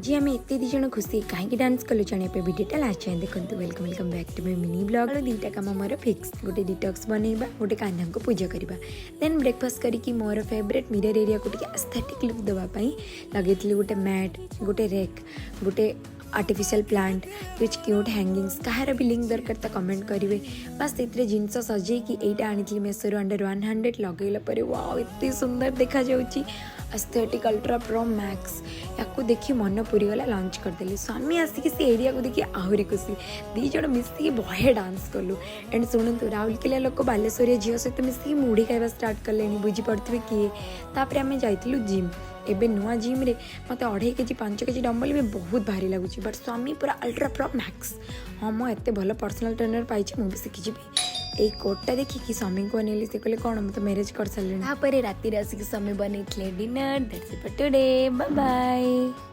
आज आम एत दिज खुशी कहीं डांस कलु जानापे भिडियोटा लास्ट जाए देखो। Welcome welcome back to my mini blog. दुईटा कम मोर फिक्स, गोटे डिटॉक्स बनैबा, गोटे कान्हा को पूजा करवा, देन ब्रेकफास्ट करके मोर फेवरेट मिरर एरिया को एस्थेटिक लुक देवाई लगे गोटे मैट, गोटे रेक, गोटे आर्टिफिशियल प्लांट, कुछ क्यूट हैंगिंग्स। कहार भी लिंक दरकार तो कमेंट करेंगे। बस से जिनस सजेकी यहीटा आनी मेसोर अंडर 100 लगेला पर वाओ एत सुंदर देखा जाउची। एस्थेटिक अल्ट्रा प्रो मैक्स या देखी मन पूरीगला लॉन्च करदेली। स्वामी आसिक से एरिया को देखिए आहरी खुशी। दीज मिसिक बहे डांस कलु। एंड शुणु राउरकेला लोक बालेश्वरिया झील सहित मिसिक मुढ़ी खावा स्टार्ट कले, बुझीपे किए। तापर आम जाइलु जिम। एबे नुआ जिम रे मत 2.5 केजी 5 केजी डम्बल भी बहुत भारी लगुच। बट स्वामी पूरा अल्ट्रा प्रो मैक्स। हाँ मुझे भल पर्सनल ट्रेनर पाई, मुझे शिखी। यही कोटा देखिए स्वामी को अनेली से कहले कौन मैं तो मैरेज कर सारे। राति आसिक स्वामी बनई dinner. That's it for today. Bye bye.